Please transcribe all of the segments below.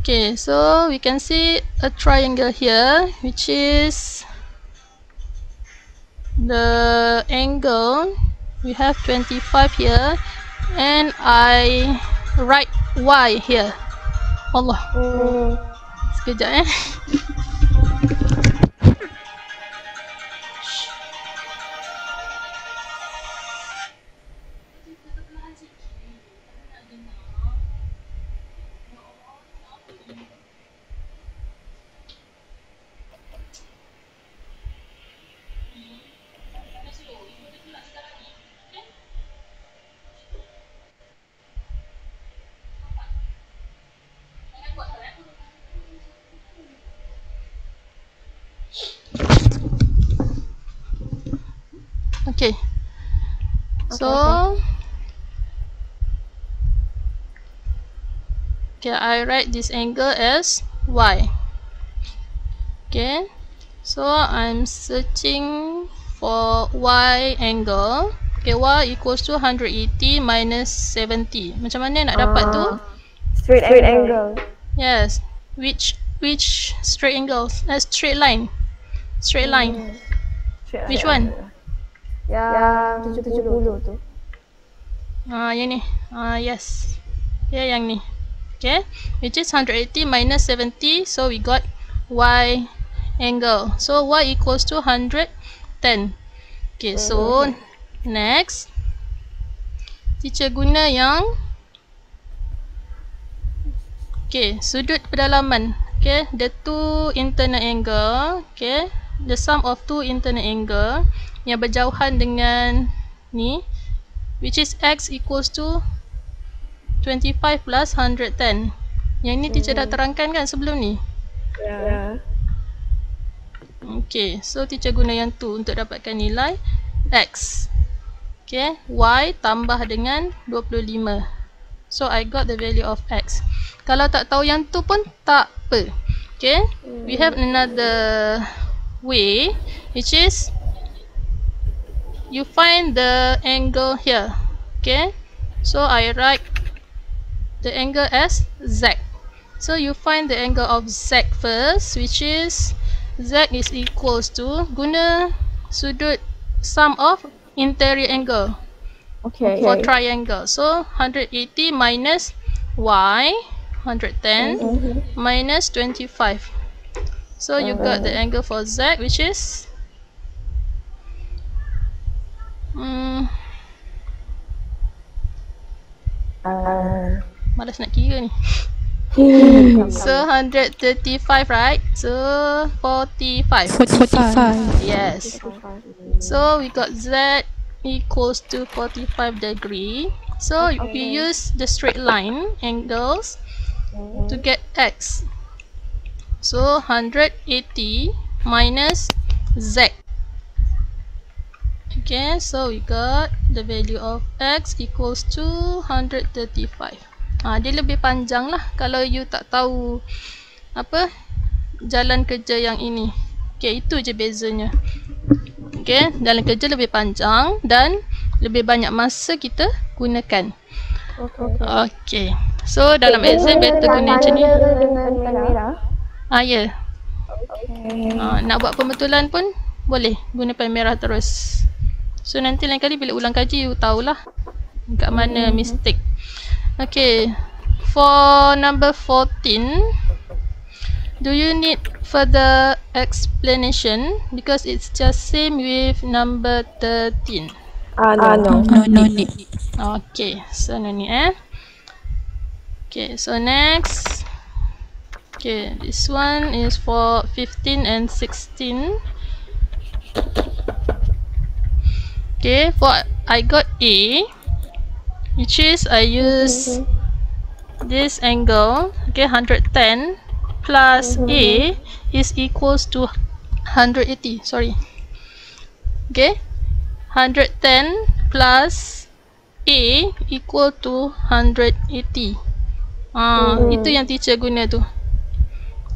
Okay, so we can see a triangle here, which is the angle. We have 25 here, and I write Y here. Allah. Sekejap Okay. So okay, I write this angle as Y. Okay. So I'm searching for Y angle. Okay, Y equals to 180 minus 70. Macam mana nak dapat tu? Straight angle. Yes. Which straight angles? Straight line. Straight line. Which one? Yang 70 tu. Yang ni. Yes. Okay, yang ni. Okay. Which is 180 minus 70. So we got Y angle. So Y equals to 110. Okay, so next teacher guna yang sudut pedalaman. Okay, the two internal angle. Okay, the sum of two internal angle yang berjauhan dengan ni, which is X equals to 25 plus 110. Yang ni teacher dah terangkan kan sebelum ni? Ya. Okay, so teacher guna yang tu untuk dapatkan nilai X. Okay, Y tambah dengan 25. So I got the value of X. Kalau tak tahu yang tu pun tak apa. Okay, we have another way, which is you find the angle here. Okay, so I write the angle as Z. So you find the angle of Z first, which is Z is equals to, guna sudut sum of interior angle for triangle. So 180 minus Y, 110 minus 25. So you got the angle for Z, which is malas nak kira ni. So 135, right? So 45. Yes. So we got Z equals to 45 degree. So we use the straight line angles to get X. So 180 minus Z. Okay, so we got the value of X equals to 135. Dia lebih panjang lah kalau you tak tahu apa jalan kerja yang ini. Okay, itu je bezanya. Okay, jalan kerja lebih panjang dan lebih banyak masa kita gunakan. Okay, so dalam exam better guna macam ni. Ya. Nak buat pembetulan pun boleh guna pen merah terus. So nanti lain kali bila ulang kaji you tahulah kat mana mistake. Okay, for number 14, do you need further explanation because it's just same with number 13? No need. Okay, so no need Okay, so next. Okay, this one is for 15 and 16. Okay, for I got A, which is I use this angle. Okay, 110 plus A is equals to 180. Sorry. Okay, 110 plus A equal to 180. Itu yang teacher guna tu.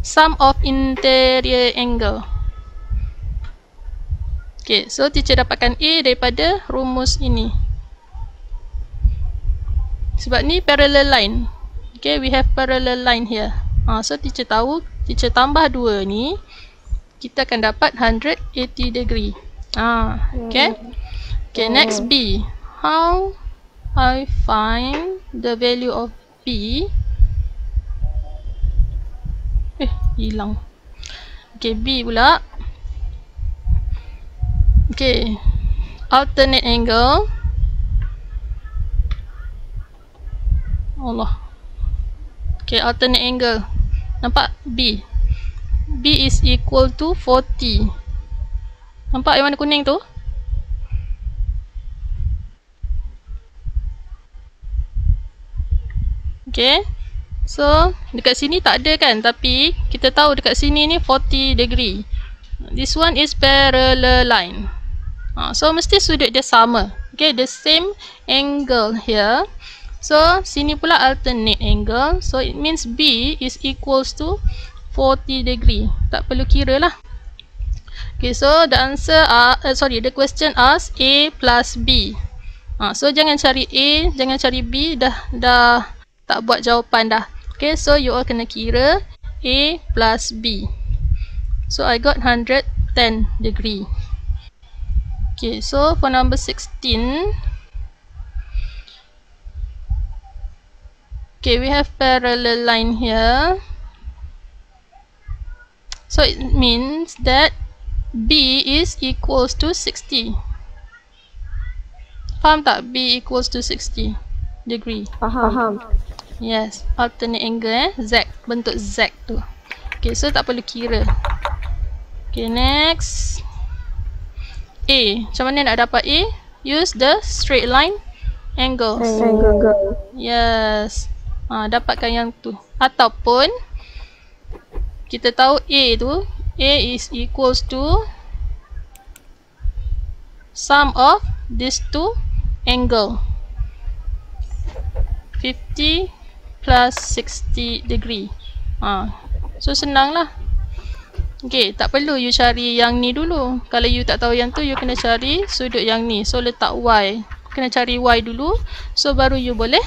Sum of interior angle. Okay, so teacher dapatkan A daripada rumus ini. Sebab ni parallel line. Okay, we have parallel line here. So teacher tahu, teacher tambah 2 ni, kita akan dapat 180 degree. Okay. Okay, next B. How I find the value of B? Hilang. Okay, B pula. Okay, alternate angle. Allah. Okay, alternate angle. Nampak? B. B is equal to 40. Nampak yang warna kuning tu? Okay. So, dekat sini tak ada kan? Tapi, kita tahu dekat sini ni 40 degree. This one is parallel line. So, mesti sudut dia sama. Okay, the same angle here. So, sini pula alternate angle. So, it means B is equals to 40 degree. Tak perlu kira lah. Okay, so the answer the question asks A plus B. So, jangan cari A, jangan cari B. Dah tak buat jawapan dah. Okay, so you all kena kira A plus B. So, I got 110 degree. Okay, so for number 16. Okay, we have parallel line here. So, it means that B is equals to 60. Faham tak? B equals to 60 degree. Faham. Yes, alternate angle Z, bentuk Z tu. Okay, so tak perlu kira. Okay, next. A. Macam mana nak dapat A? Use the straight line angles. Yes. Dapatkan yang tu. Ataupun kita tahu A tu, A is equals to sum of these two angle. 50 plus 60 degree. So senang lah. Okay, tak perlu you cari yang ni dulu. Kalau you tak tahu yang tu, you kena cari sudut yang ni. So letak Y. Kena cari Y dulu. So baru you boleh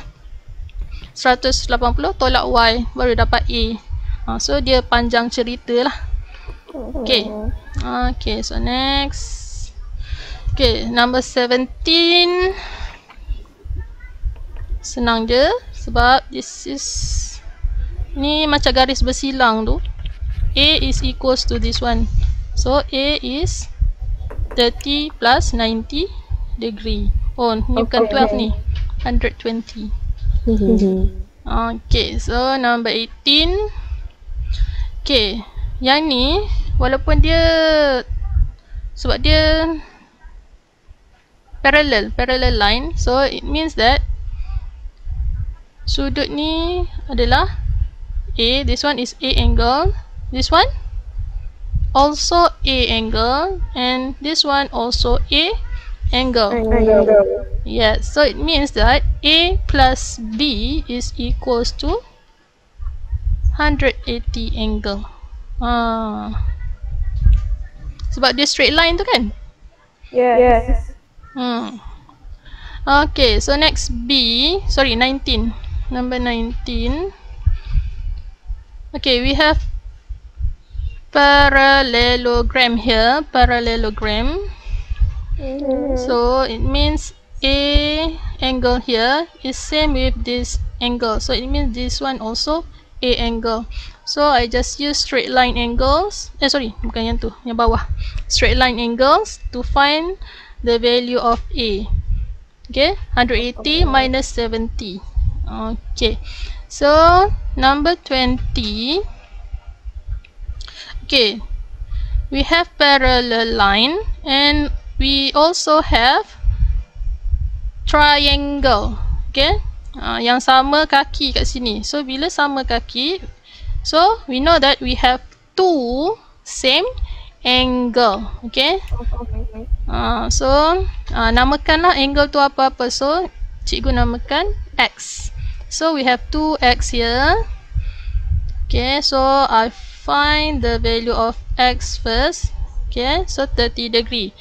180 tolak Y, baru dapat A. So dia panjang cerita lah. Okay. Okay, so next. Okay, number 17. Senang je. Sebab this is, ni macam garis bersilang tu. A is equals to this one. So A is 30 plus 90 degree. Oh, ni bukan 12 ni. 120. Okay, so number 18. Okay, yang ni walaupun dia, sebab dia parallel line, so it means that sudut ni adalah A. This one is A angle. This one also A angle, and this one also A angle. Yes, so it means that A plus B is equals to 180 angle. Sebab dia straight line tu kan? Yes. Okay, so next B, sorry 19. Number 19. Okay, we have parallelogram here. Parallelogram. So it means A angle here is same with this angle. So it means this one also A angle. So I just use straight line angles. Sorry, bukan yang tu, yang bawah. Straight line angles to find the value of A. Okay, 180 minus 70. Okay, so number 20. Okay, we have parallel line and we also have triangle. Okay, yang sama kaki kat sini. So bila sama kaki, so we know that we have two same angle. Okay, so namakanlah angle tu apa-apa. So cikgu namakan X. So we have 2x here. Okay, so I find the value of X first. Okay, so 30 degree.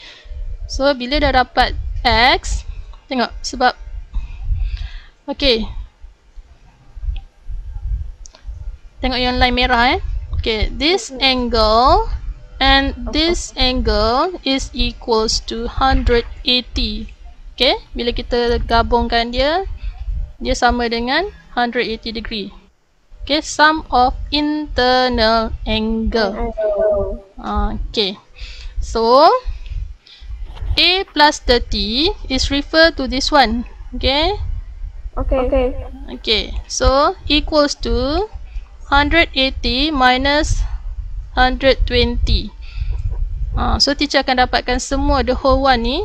So bila dah dapat X, tengok sebab okay, Tengok yang line merah Okay, this angle and this angle is equals to 180. Okay, bila kita gabungkan dia sama dengan 180 degree. Okay, sum of internal angle. Okay, so A plus 30 is refer to this one. Okay. Okay, so equals to 180 minus 120. So teacher akan dapatkan semua the whole one ni,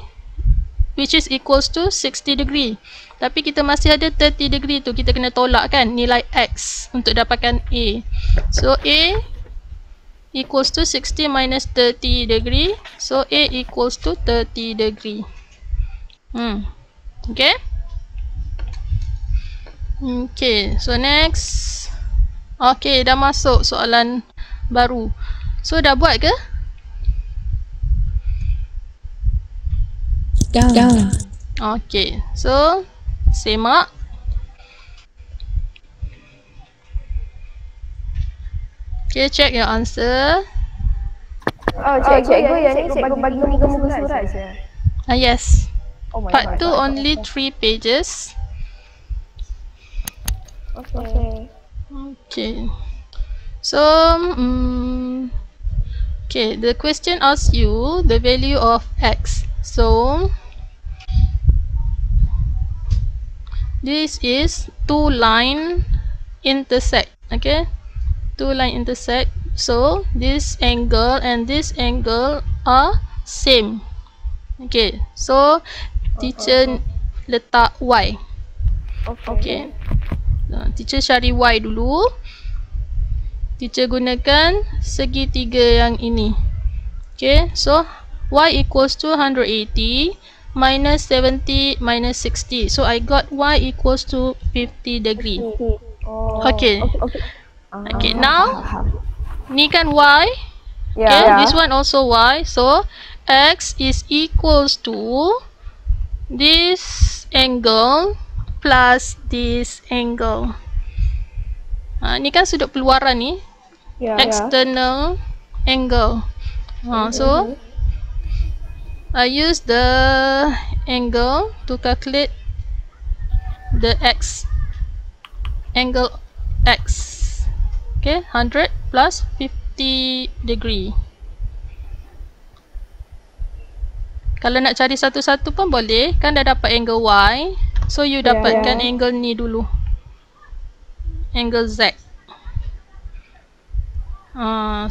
which is equals to 60 degree. Tapi kita masih ada 30 degree tu, kita kena tolak kan nilai X untuk dapatkan A. So A equals to 60 minus 30 degree. So A equals to 30 degree. Okay. Okay, so next. Okay, dah masuk soalan baru. So dah buat ke? Dah. Okay, so semak. Okay, check your answer. Cikgu yang ni cikgu bagi muka surat je. Yes. Oh my Part God. 2 only 3 pages. Okay. So, okay, the question asks you the value of X. So, this is two line intersect. Okay, two line intersect. So, this angle and this angle are same. Okay, so teacher letak Y. Okay. Teacher cari Y dulu. Teacher gunakan segitiga yang ini. Okay, so Y equals to 180 minus 70 minus 60. So I got Y equals to 50 degree. Okay. Okay, now ni kan Y. Okay, this one also Y. So X is equals to this angle plus this angle. Ni kan sudut peluaran ni. External angle. So I use the angle to calculate the X. Angle X. Okay, 100 plus 50 degree. Kalau nak cari satu-satu pun boleh. Kan dah dapat angle Y. So you dapatkan angle ni dulu. Angle Z.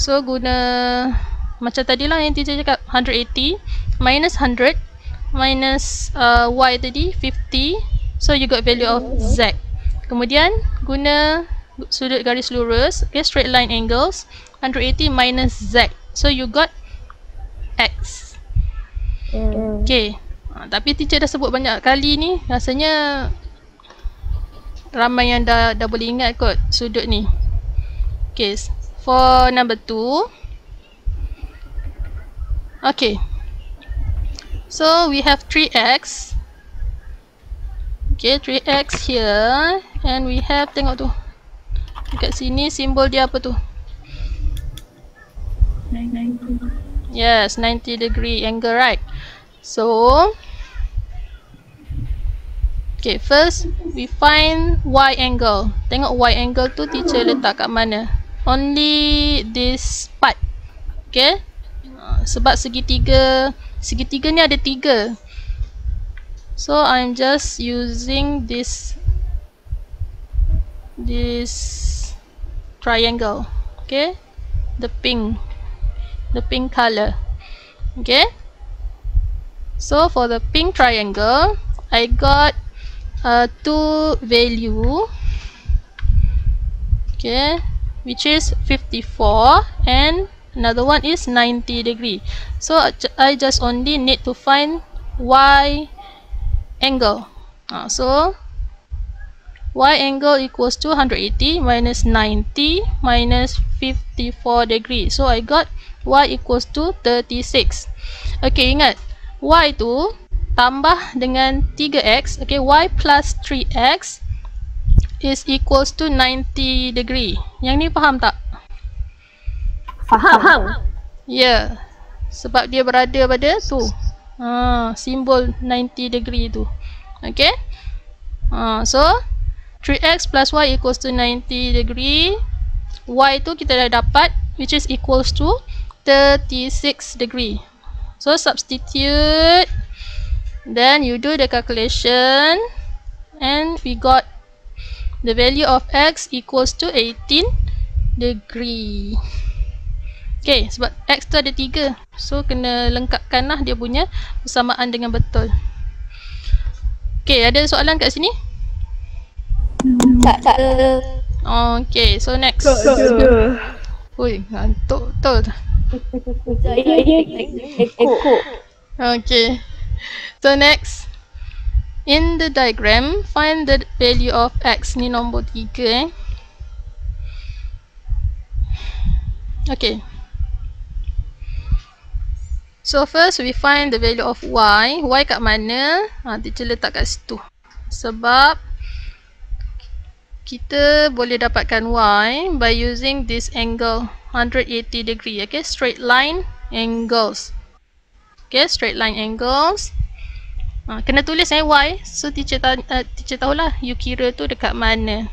So guna macam tadilah yang teacher cakap 180 minus 100 minus Y tadi 50. So you got value of Z. Kemudian guna sudut garis lurus, okay, straight line angles, 180 minus Z. So you got X. Okay. Tapi teacher dah sebut banyak kali ni, rasanya ramai yang dah boleh ingat kot sudut ni. Okay, for number 2. Okay, so we have 3x. Okay, 3x here. And we have, tengok tu dekat sini simbol dia apa tu? 90. Yes, 90 degree angle, right? So okay, first we find Y angle. Tengok Y angle tu teacher letak kat mana? Only this part. Okay, sebab segitiga ni ada 3. So I'm just using this triangle. Okay, the pink color. Okay, so for the pink triangle I got 2 value, okay, which is 54 and another one is 90 degree. So I just only need to find Y angle. So Y angle equals to 180 minus 90 minus 54 degree. So I got Y equals to 36. Okay, ingat Y tu tambah dengan 3x. Okay, Y plus 3x is equals to 90 degree. Yang ni faham tak? Faham. Ya. Sebab dia berada pada tu. Simbol 90 degree tu. Okay. So 3x plus y equals to 90 degree. Y tu kita dah dapat, which is equals to 36 degree. So substitute, then you do the calculation, and we got the value of x equals to 18 degree. Okay, sebab x tu ada 3, so kena lengkapkan lah dia punya persamaan dengan betul. Okay, ada soalan kat sini? Tak ada. Okay, so next. Ui, ngantuk betul. Okay, so next, in the diagram, find the value of x. Ni nombor 3 Okay. So first we find the value of y. Y kat mana? Teacher letak kat situ. Sebab kita boleh dapatkan y by using this angle 180 degree. Okay, straight line angles. Okay, straight line angles. Kena tulis y. So teacher tahulah you kira tu dekat mana.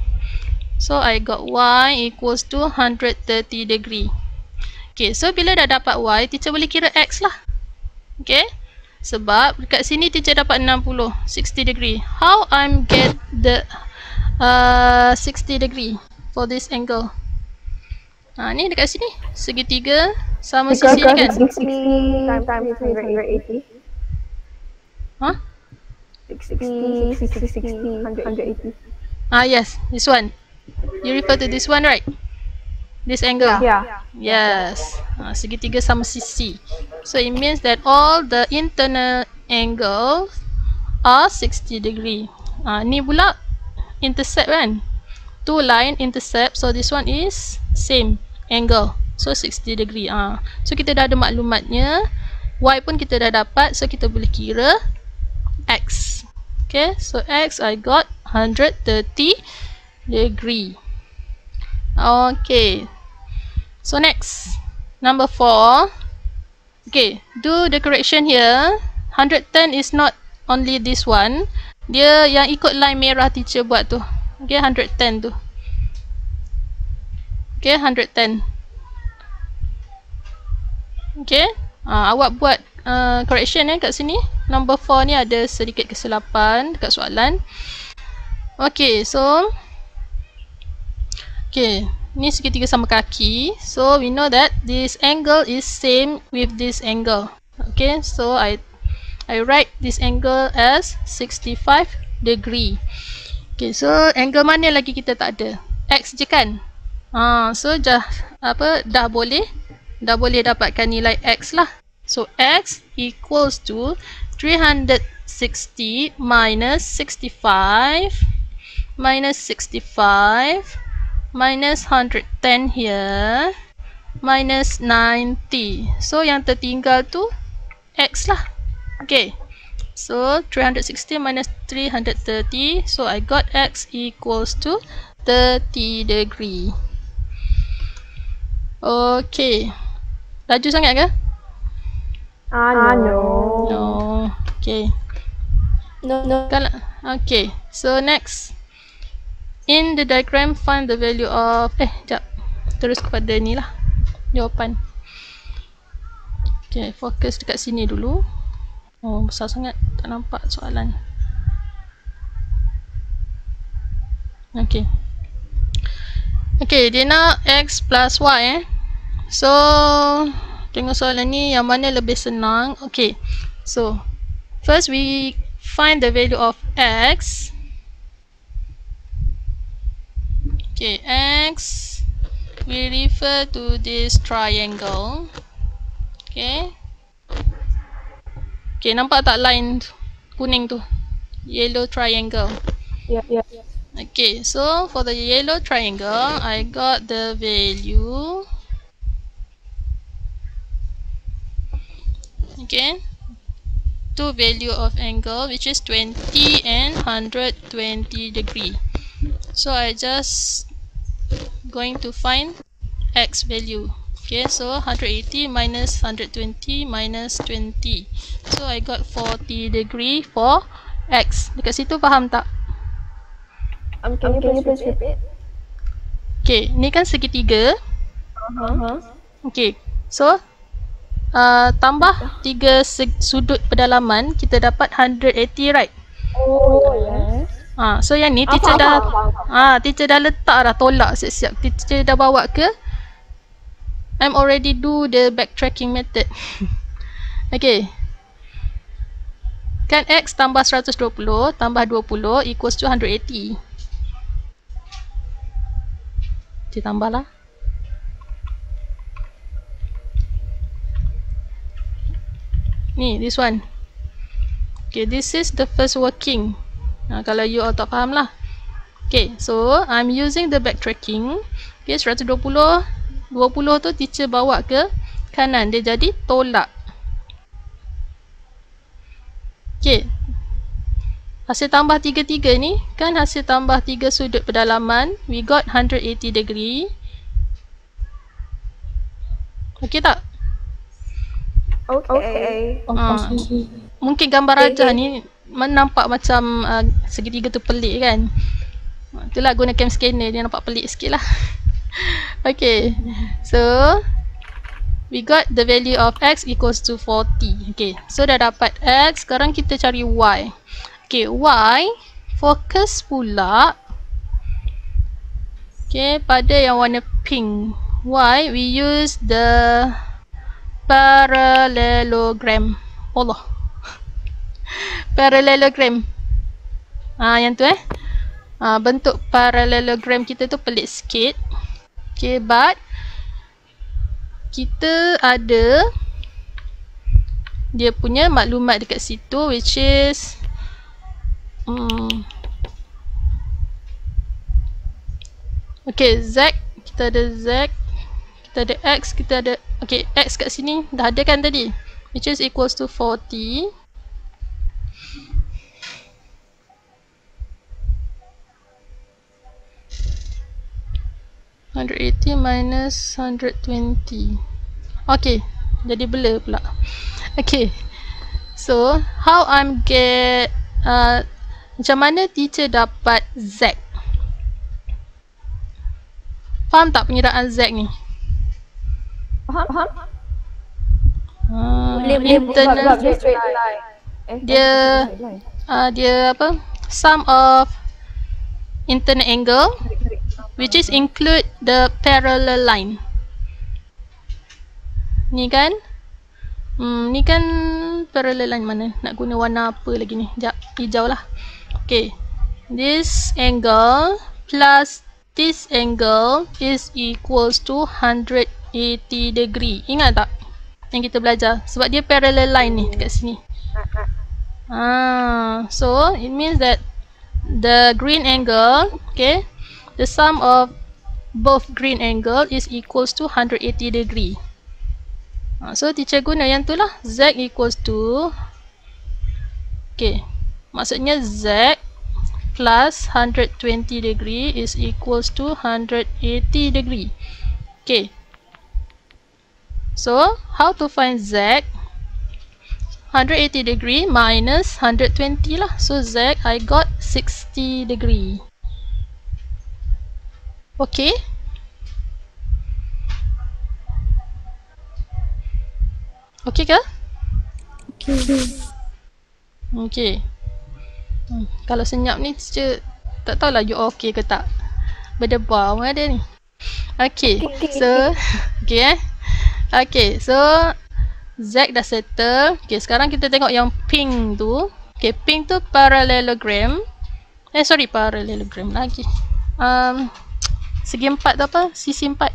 So I got y equals to 130 degree. Okay, so bila dah dapat y, teacher boleh kira x lah. Okay, sebab dekat sini teacher dapat 60 degree. How I'm get the 60 degree for this angle? Ni dekat sini segitiga sama sisi ni kan? 60 times 180. 180. Yes, this one. You refer to this one, right? This angle? Yeah. Yes. Segitiga sama sisi. So it means that all the internal angles are 60 degree. Ni pula intercept kan? Two line intercept. So this one is same angle. So 60 degree. So kita dah ada maklumatnya. Y pun kita dah dapat. So kita boleh kira x. Okay. So x I got 130 degree. Okay. So next, number 4. Okay, do the correction here. 110 is not only this one. Dia yang ikut line merah teacher buat tu. Okay, 110 tu. Okay, 110. Okay, awak buat correction kat sini. Number 4 ni ada sedikit kesilapan dekat soalan. Okay, so okay, ni segitiga sama kaki. So we know that this angle is same with this angle. Okay, so I write this angle as 65 degree. Okay, so angle mana lagi kita tak ada? X je kan? So dah boleh dapatkan nilai x lah. So x equals to 360 minus 65 minus 65 minus 110 here minus 90. So yang tertinggal tu x lah. Okay, so 360 minus 330. So I got x equals to 30 degree. Okay, laju sangat ke? No. Okay. No. Okay, so next, in the diagram, find the value of terus kepada ni lah jawapan. Okay, fokus dekat sini dulu. Besar sangat, tak nampak soalan. Okay, dia nak x plus y So tengok soalan ni yang mana lebih senang. Okay, so first we find the value of x. Okay, x, we refer to this triangle. Okay, nampak tak line kuning tu? Yellow triangle. Yeah. Okay, so for the yellow triangle, I got the value. Okay, two value of angle, which is 20 and 120 degree. So I just going to find x value. Okay, so 180 minus 120 minus 20. So I got 40 degree for x. Dekat situ faham tak? Can you please repeat? Okay, ni kan segitiga. Okay, so tambah 3 sudut pedalaman, kita dapat 180, right? Oh, yes. So yang ni teacher dah letak dah, tolak siap-siap. Teacher dah bawa ke I'm already do the backtracking method. Okay. Kan x tambah 120 tambah 20 equals to 180. Kita tambah lah. Ni, this one. Okay, this is the first working. Kalau you all tak faham lah. Okay, so I'm using the backtracking. Okay, 120 20 tu teacher bawa ke kanan, dia jadi tolak. Okay, hasil tambah 3 ni kan hasil tambah 3 sudut pedalaman. We got 180 degree. Okay tak? Okay. Mungkin gambar rajah ni nampak macam segitiga tu pelik kan. Itulah guna cam scanner, dia nampak pelik sikit lah. Okay, so we got the value of x equals to 40. Okay, so dah dapat x. Sekarang kita cari y. Okay, y fokus pula. Okay, pada yang warna pink. Y, we use the parallelogram. Allah. Parallelogram. Yang tu bentuk parallelogram kita tu pelik sikit. Okay, but kita ada dia punya maklumat dekat situ, which is okay, z, kita ada z, kita ada x, kita ada, okay, x kat sini dah ada kan tadi, which is equals to 40. (180 minus 120). Okay, jadi blur pula. Okay, so how I'm get macam mana teacher dapat z? Faham tak pengiraan z ni? Faham? Internal dia apa? Sum of internal angle, which is include the parallel line. Ni kan? Ni kan parallel line mana? Nak guna warna apa lagi ni? Sekejap, hijau lah. Okay, this angle plus this angle is equals to 180 degree. Ingat tak yang kita belajar? Sebab dia parallel line ni dekat sini. So it means that the green angle, okay, the sum of both green angle is equals to 180 degree. So teacher guna yang tu lah, z equals to, okay, maksudnya z plus 120 degree is equals to 180 degree. Okay, so how to find z? 180 degree minus 120 lah. So z, I got 60 degree. Okay. Okay ke? Okay. Kalau senyap ni teacher tak tahulah you okay ke tak. Berdebar pun ada ni. Okay. So okay okay, so z dah settle. Okay, sekarang kita tengok yang pink tu. Okay, pink tu parallelogram. Sorry, parallelogram lagi. Segi empat tu apa? Sisi empat.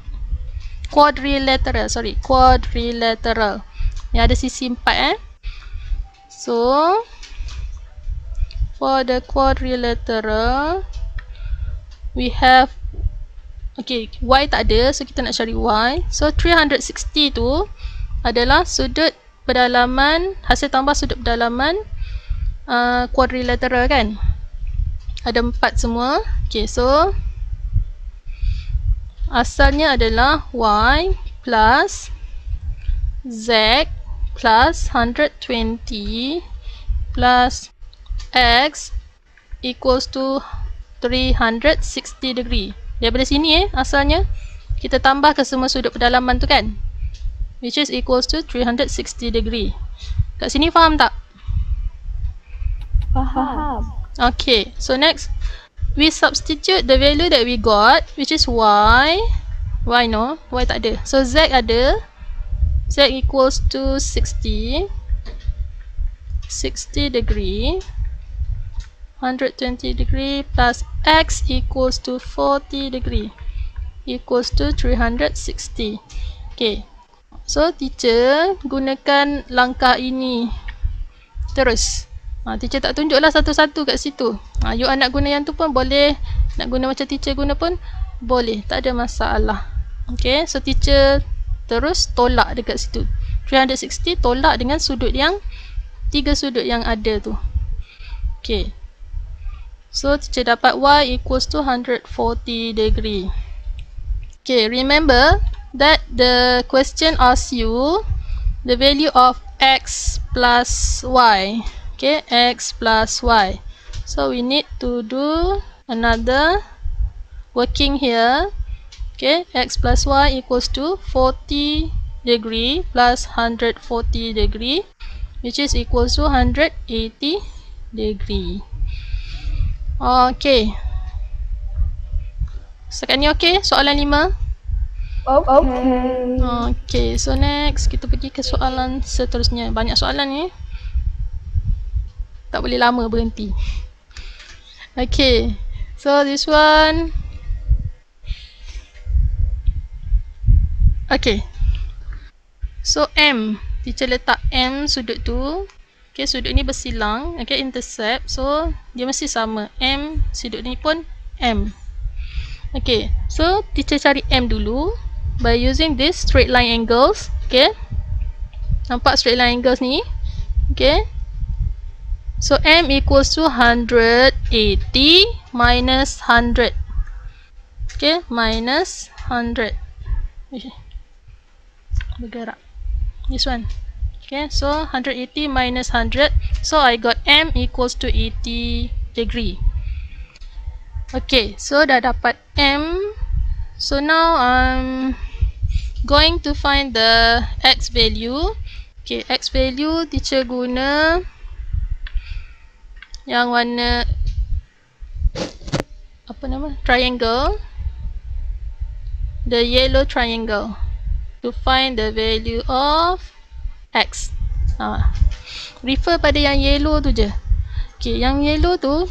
Quadrilateral, sorry, quadrilateral. Yang ada sisi empat So for the quadrilateral we have, okay, y tak ada, so kita nak cari y. So 360 tu adalah sudut pedalaman, hasil tambah sudut pedalaman quadrilateral kan. Ada 4 semua. Okay, so asalnya adalah y plus z plus 120 plus x equals to 360 degree. Daripada sini asalnya kita tambah ke semua sudut pedalaman tu kan, which is equals to 360 degree. Kat sini faham tak? Faham. Okay, so next we substitute the value that we got, which is y no, y tak ada, so z ada, z equals to 60 degree, 120 degree plus x equals to 40 degree equals to 360. Okay, so teacher gunakan langkah ini terus. Teacher tak tunjuklah satu-satu kat situ. You nak guna yang tu pun boleh, nak guna macam teacher guna pun boleh, tak ada masalah. Okay, so teacher terus tolak dekat situ. 360 tolak dengan sudut yang 3 sudut yang ada tu. Okay, so teacher dapat y equals to 140 degree. Okay, remember that the question asks you the value of x plus y. Okay, x plus y. So we need to do another working here. Okay, x plus y equals to 40 degree plus 140 degree, which is equals to 180 degree. Okay. Setakat ni okay? Soalan 5. Okay. Okay, so next kita pergi ke soalan seterusnya. Banyak soalan ni. Tak boleh lama berhenti. Okay, so this one. Okay, so M, teacher letak M sudut tu. Okay, sudut ni bersilang. Okay, intercept, so dia mesti sama. M, sudut ni pun M. Okay, so teacher cari M dulu by using this straight line angles. Okay, nampak straight line angles ni? Okay, so M equals to 180 minus 100. Okay, minus 100. Bergerak. This one. Okay, so 180 minus 100. So I got M equals to 80 degree. Okay, so dah dapat M. So now I'm going to find the X value. Okay, X value teacher guna yang warna apa nama? Triangle. The yellow triangle to find the value of X. Refer pada yang yellow tu je. Okay, yang yellow tu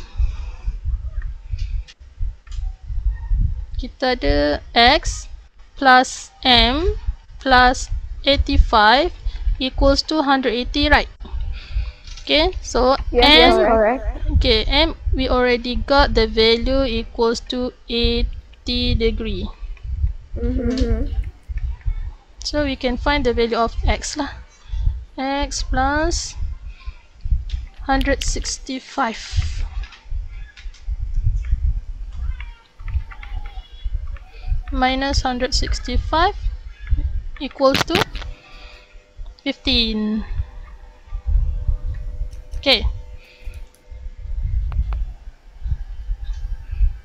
kita ada X plus M plus 85 equals to 180, right? Okay, so Yes, M, correct. okay, M we already got the value equals to 80 degree. So we can find the value of X lah. X plus 165 minus 165 equals to 15. Okay,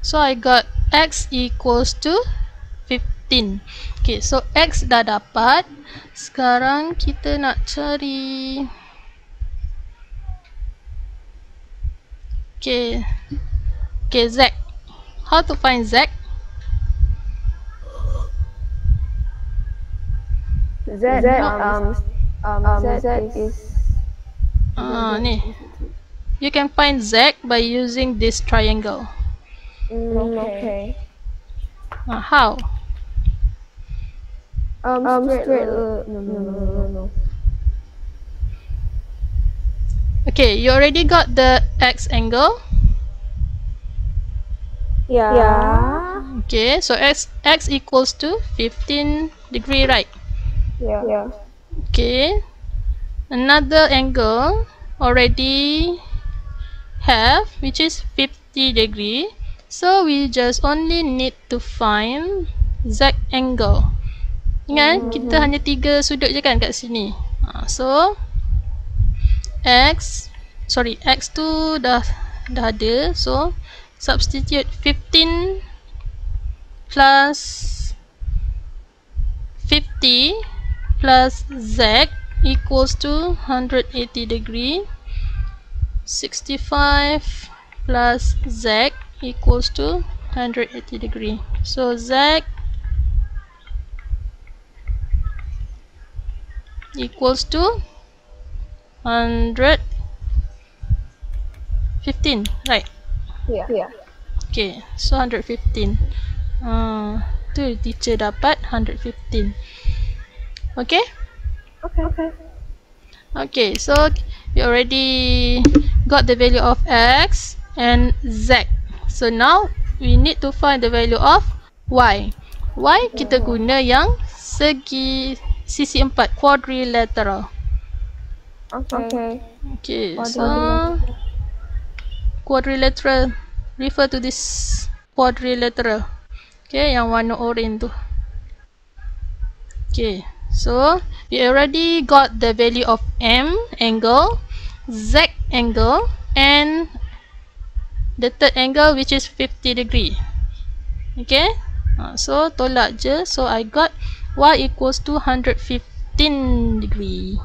so I got X equals to 15. Okay, so X dah dapat. Sekarang kita nak cari Okay, Z. How to find Z? Z is Ni. You can find Z by using this triangle. okay. How? Straight. No. Okay, you already got the X angle. Yeah. Okay, so X equals to 15 degree, right? Yeah. Okay, another angle already have, which is degree. So we just only need to find Z angle. Ingat kita hanya 3 sudut je kan kat sini. So X tu dah ada. So substitute 15 plus 50 plus Z equals to 180 degree. 65 plus Z equals to 180 degree. So Z equals to 115, right? Yeah. Okay, so 115. Tu teacher dapat 115. Okay? Okay, so we already got the value of X and Z. So now we need to find the value of Y. Y kita guna yang sisi 4, quadrilateral. Okay. Okay, so quadrilateral, refer to this quadrilateral. Okay, yang warna orange tu. Okay, so we already got the value of M angle, Z angle, and the third angle which is 50 degree. Okay, so tolak je. So I got Y equals to 115 degree.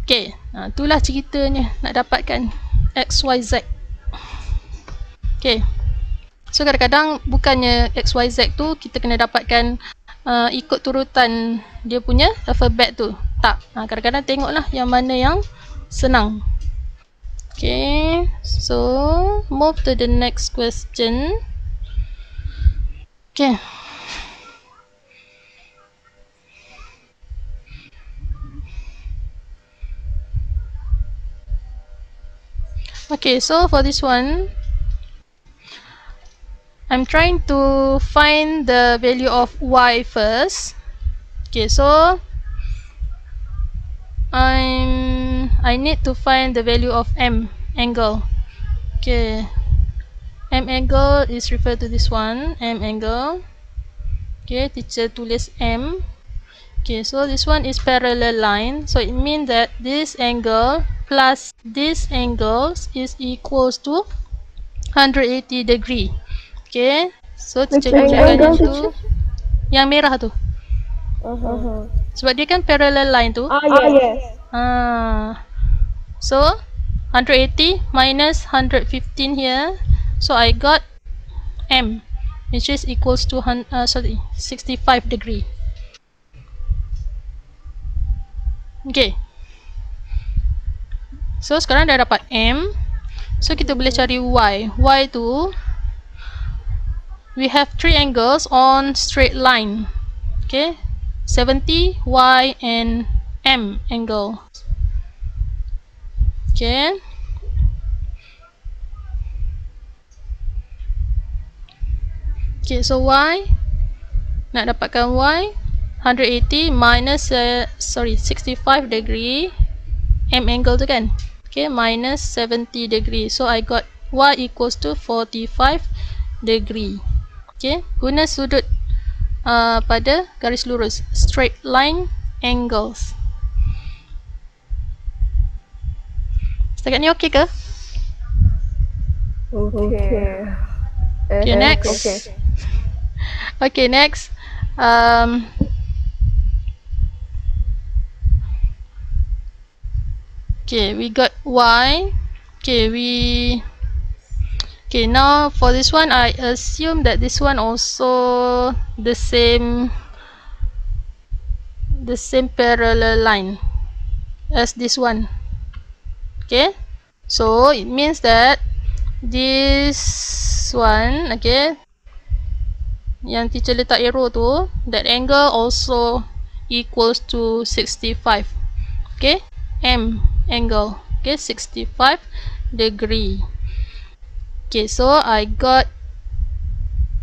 Okay, itulah ceritanya nak dapatkan X, Y, Z. Okay, so kadang-kadang bukannya X, Y, Z tu kita kena dapatkan ikut turutan dia punya alphabet tu. Tak, kadang-kadang tengoklah yang mana yang senang. Okay, so move to the next question. Okay. Okay, so for this one, I'm trying to find the value of Y first. Okay, so I need to find the value of M angle. Okay, M angle is referred to this one, M angle. Okay, teacher tulis M. Okay, so this one is parallel line, so it means that this angle plus this angle is equals to 180 degree. Okay, so teacher tunjukkan tu yang merah tu. Sebab dia kan parallel line tu. Yes. So 180 minus 115 here. So I got M, which is equals to 65 degree. Okay. So sekarang dah dapat M. So kita boleh cari Y. Y tu, we have 3 angles on straight line. Okay, 70, Y and M angle. Okay. Okay, so Y, nak dapatkan Y, 180 minus 65 degree M angle tu kan. Okay, minus 70 degree. So I got Y equals to 45 degree. Okay, guna sudut pada garis lurus, straight line angles. Setakat ni okey ke? Okay. Okay, next. Okay, next. Okay, we got Y. Okay, now for this one, I assume that this one also the same parallel line as this one. Okay, so it means that this one, okay, yang teacher letak arrow tu, that angle also equals to 65. Okay, M angle, okay, 65 degree. Okay, so I got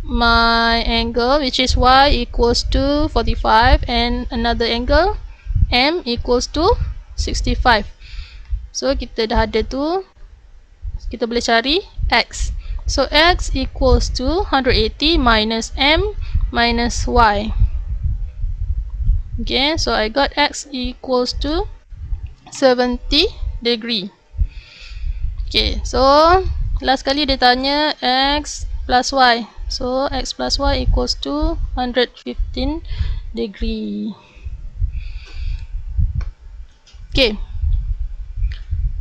my angle which is Y equals to 45 and another angle M equals to 65. So kita dah ada tu kita boleh cari X. So X equals to 180 minus M minus Y. Okay, so I got X equals to 70 degree. Okay, so last kali dia tanya X plus Y. So X plus Y equals to 115 degree. Okay.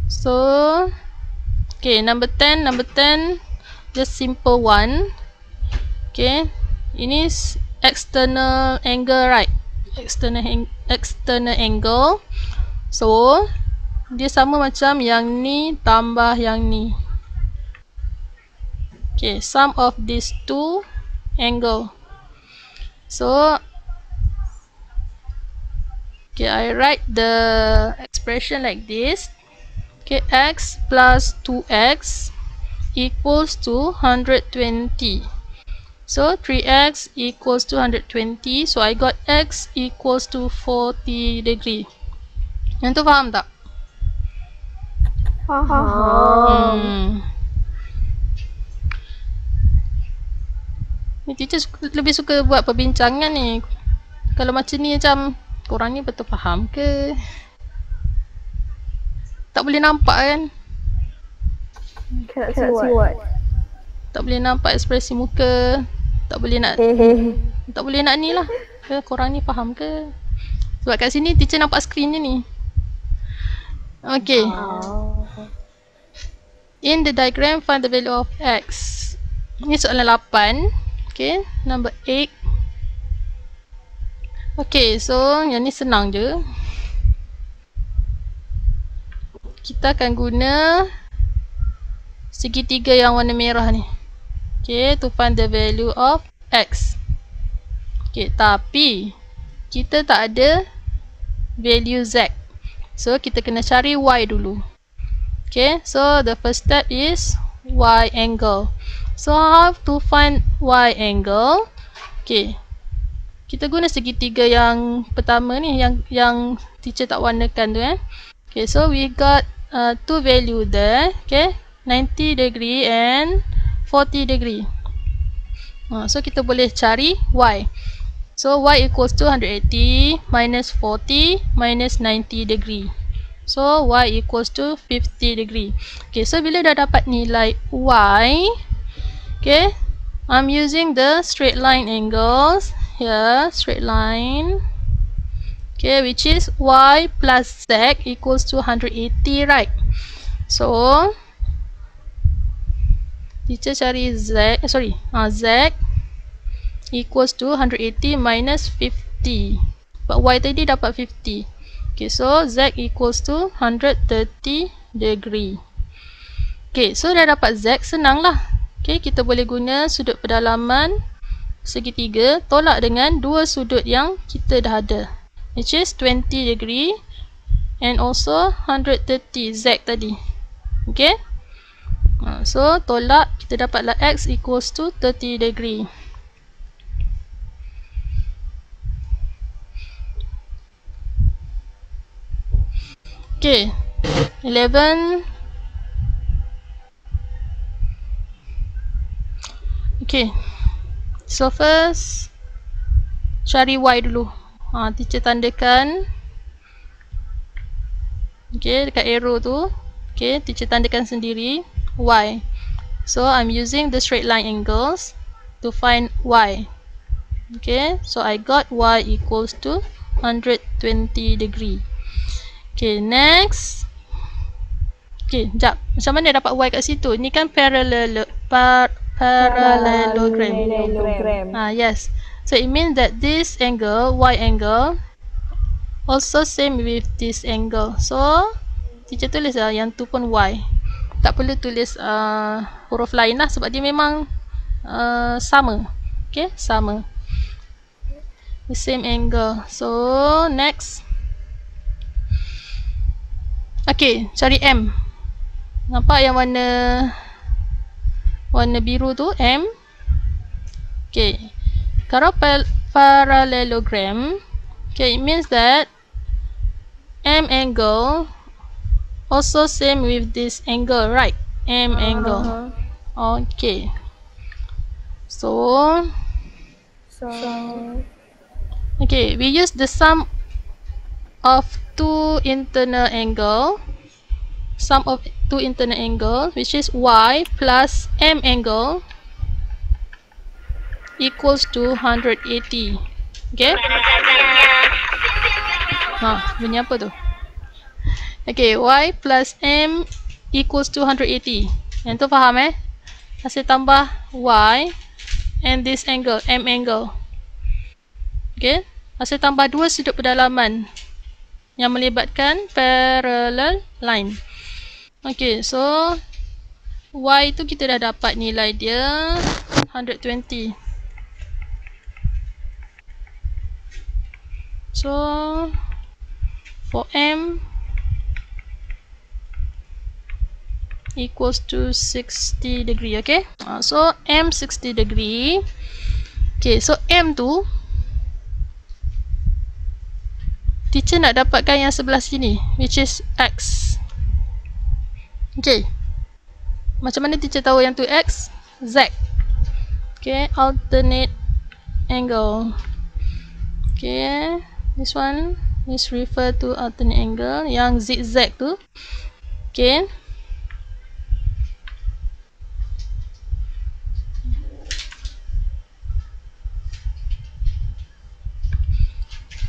So, okay, number 10, just simple one. Okay, ini external angle, right? External angle. So, dia sama macam yang ni tambah yang ni. Okay, sum of these two angle. So, okay, I write the expression like this. Okay, X plus 2X equals to 120. So 3X equals to 120. So I got X equals to 40 degree. Yang tu faham tak? Faham. Ni teacher lebih suka buat perbincangan ni. Kalau macam ni macam korang ni betul faham ke? Tak boleh nampak kan? Cannot see what? Tak boleh nampak ekspresi muka. Tak boleh nak ni lah. Ke korang ni faham ke? Sebab kat sini teacher nampak skrin je ni. Okay. In the diagram, find the value of X. Ini soalan 8. Okay, number 8. Okay, so yang ni senang je. Kita akan guna segitiga yang warna merah ni. Okay, to find the value of X. Okay, tapi kita tak ada value Z. So, kita kena cari Y dulu. Okay, so the first step is Y angle. So, how to find Y angle? Okay, kita guna segitiga yang pertama ni, yang teacher tak warnakan tu eh. Okay, so we got two value there. Okay, 90 degree and 40 degree. So kita boleh cari Y. So Y equals to 180 minus 40 minus 90 degree. So Y equals to 50 degree. Okay, so bila dah dapat nilai Y, okay, I'm using the straight line angles here, straight line. Okay, which is Y plus Z equals to 180, right? So, teacher cari Z equals to 180 minus 50. But Y tadi dapat 50. Okay, so Z equals to 130 degree. Okay, so dah dapat Z, senang lah. Okay, kita boleh guna sudut pedalaman segitiga, tolak dengan dua sudut yang kita dah ada, which is 20 degree and also 130 Z tadi. Okay, so tolak, kita dapatlah X equals to 30 degree. Okay, 11. Okay, so first cari Y dulu. Teacher tandakan. Okay, dekat arrow tu. Okay, teacher tandakan sendiri Y. So I'm using the straight line angles to find Y. Okay, so I got Y equals to 120 degree. Okay, next. Okay, sekejap. Macam mana dapat Y kat situ? Ni kan parallelogram. Yes. So it means that this angle, Y angle, also same with this angle. So teacher tulis lah yang tu pun Y. Tak perlu tulis huruf lain lah sebab dia memang sama. Okay, sama. The same angle. So next. Okay, cari M. Nampak yang warna biru tu, M. Okay, kalau parallelogram, okay, it means that M angle also same with this angle, right? M angle. Okay. So, okay, we use the sum of two internal angle. Sum of two internal angle, which is Y plus M angle equals to 180. Okay? Bunyi apa tu? Okay, Y plus M equals to 180. Yang tu faham Hasil tambah Y and this angle, M angle. Okay? Hasil tambah dua sudut pedalaman yang melibatkan parallel line. Okay, so Y tu kita dah dapat nilai dia 120. So, for M equals to 60 degree, okay? So, M 60 degree. Okay, so M tu teacher nak dapatkan yang sebelah sini, which is X. Okay. Macam mana teacher tahu yang tu X? Z. Okay, alternate angle. Okay, this one is refer to alternate angle yang zigzag tu. Okay.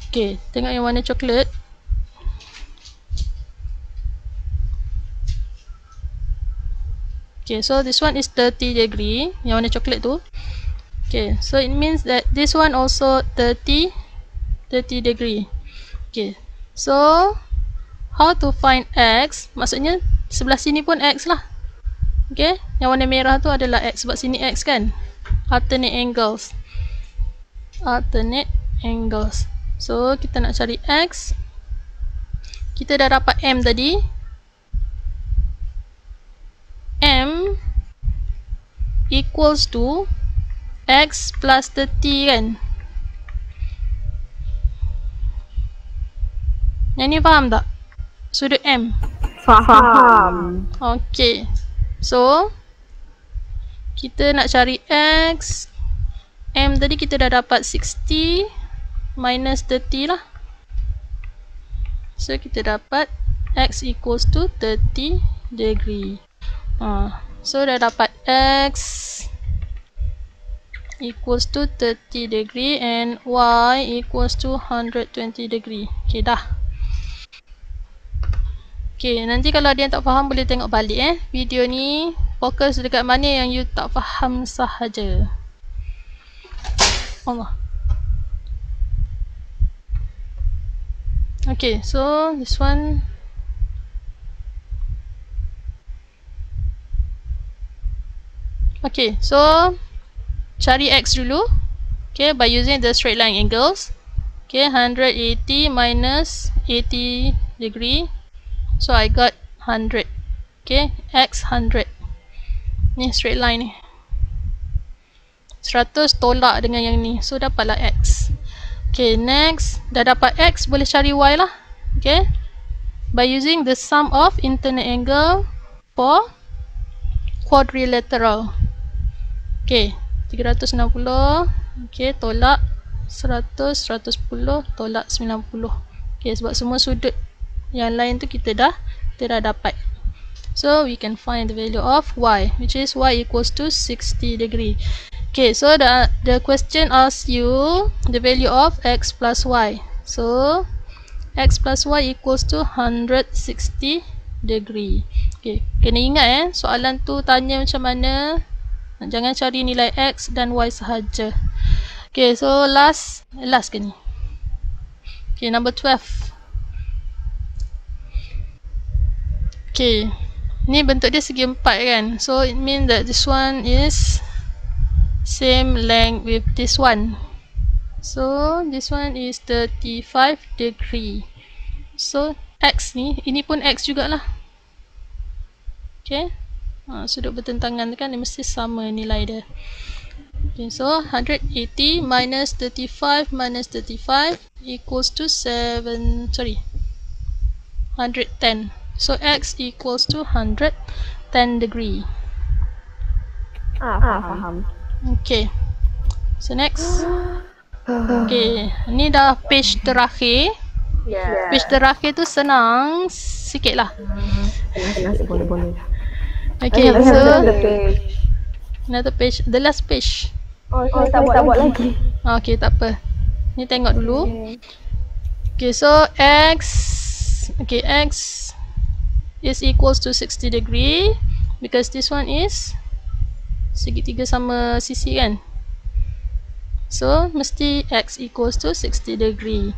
Okay, tengok yang warna coklat. Okay, so this one is 30 degree, yang warna coklat tu. Okay, so it means that this one also 30 degree. Okay, so how to find X? Maksudnya sebelah sini pun X lah. Okay, yang warna merah tu adalah X sebab sini X kan. Alternate angles. Alternate angles. So, kita nak cari X. Kita dah dapat M tadi. M equals to X plus 30 kan. Yang ni faham tak? Sudut M. Faham. Okay. So, kita nak cari X. M tadi kita dah dapat 60 minus 30 lah. So, kita dapat X equals to 30 degree. So, dah dapat X equals to 30 degree and Y equals to 120 degree. Okay, dah. Okay, nanti kalau ada yang tak faham boleh tengok balik video ni. Fokus dekat mana yang you tak faham sahaja. Allah. Okay, so this one. Okay, so cari X dulu. Okay, by using the straight line angles. Okay, 180 minus 80 degree. So I got 100. Okay, X 100. Ni straight line ni. 100 tolak dengan yang ni. So dapatlah X. Okay, next. Dah dapat X, boleh cari Y lah. Okay. By using the sum of internal angle for quadrilateral. Okay, 360. Okay, tolak 100, 110, tolak 90. Okay, sebab semua sudut yang lain tu kita dah dapat. So, we can find the value of Y, which is Y equals to 60 degree. Okay, so the question asks you the value of X plus Y. So, X plus Y equals to 160 degree. Okay, kena ingat soalan tu tanya macam mana. Jangan cari nilai X dan Y sahaja. Okay, so last ke ni? Okay, number 12. Okay, ni bentuk dia segi 4 kan. So, it means that this one is same length with this one. So, this one is 35 degree. So, X ni, ini pun X jugalah. Okay. Sudut bertentangan kan, dia mesti sama nilai dia. Okay, so 180 minus 35 minus 35 equals to 110. So, X equals to 110. 10 degree. Faham. Okay. So next. Okay, ni dah page terakhir. Yeah. Page terakhir tu senang sikit lah. Boleh. Okay, So so page. another page, the last page. Oh, tak buat lagi. Okay, tak apa. Ni tengok dulu. Okay, so X is equals to 60 degree because this one is segitiga sama sisi kan. So, mesti X equals to 60 degree.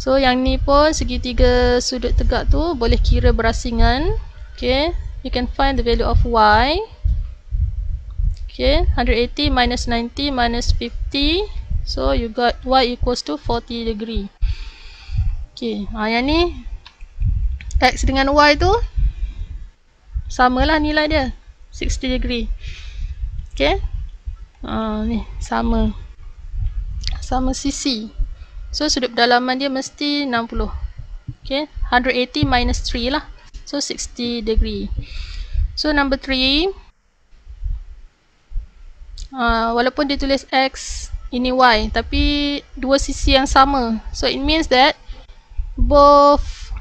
So, yang ni pun segitiga sudut tegak tu boleh kira berasingan. Okay, you can find the value of Y. Okay, 180 minus 90 minus 50. So, you got Y equals to 40 degree. Okay, yang ni X dengan Y tu samalah nilai dia, 60 degree. Okay, ni sama sisi. So, sudut pedalaman dia mesti 60. Okay, 180 minus 3 lah. So, 60 degree. So, number 3. Walaupun dia tulis X, ini Y, tapi dua sisi yang sama. So, it means that both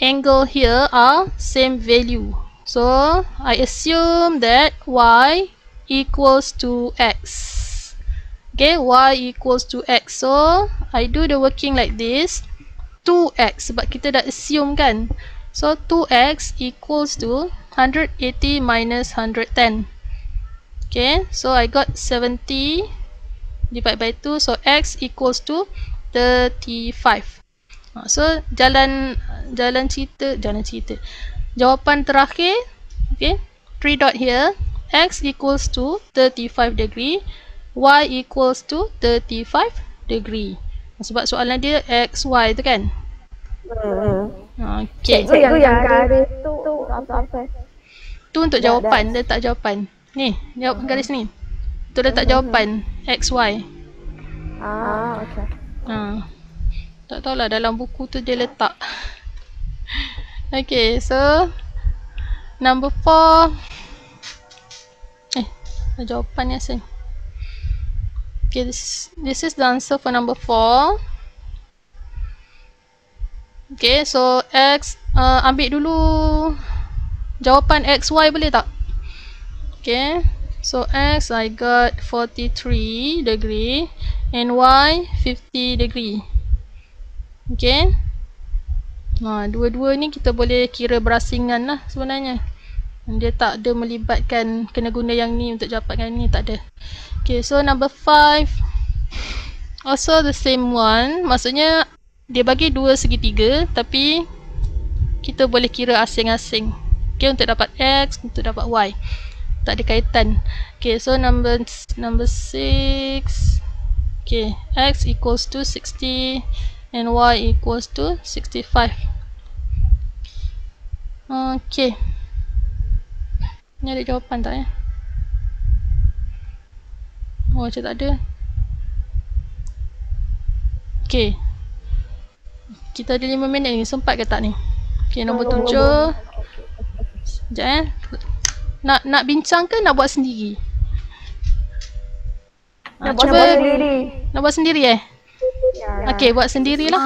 angle here are same value. So, I assume that Y equals to X. Okay, Y equals to X. So, I do the working like this. 2X, sebab kita dah assume kan. So, 2X equals to 180 minus 110. Okay, so I got 70 divided by 2. So, X equals to 35. So, jawapan terakhir, okay, 3 dot here, X equals to 35 degree, Y equals to 35 degree. Sebab soalan dia X, Y tu kan. Okay. Cikgu yang garis tu apa? Tu untuk jawapan, dia tak jawapan. Ni, jawab garis ni. Tu letak jawapan X, Y. Okay. Tak tahulah dalam buku tu dia letak. Okay, so number 4. Jawapan ni asal. Okay, this is the answer for number 4. Okay, so X, ambil dulu jawapan XY boleh tak? Okay, so X I got 43 degree and Y 50 degree. Okay, dua-dua ni kita boleh kira berasingan lah sebenarnya. Dia tak ada melibatkan kena guna yang ni untuk dapatkan ni, tak ada. Okay, so number 5 also the same one. Maksudnya dia bagi dua segitiga tapi kita boleh kira asing-asing. Okay, untuk dapat X, untuk dapat Y, tak ada kaitan. Okay, so number 6. Okay, X equals to 60 and Y equals to 65. Okay, ni ada jawapan tak ya? Oh, macam tak ada. Okay, kita ada 5 minit ni, sempat ke tak ni? Okay, nombor 7. Sekejap Nak bincang ke nak buat sendiri? Nak buat sendiri. Nak buat sendiri Ya. Okay, buat sendirilah.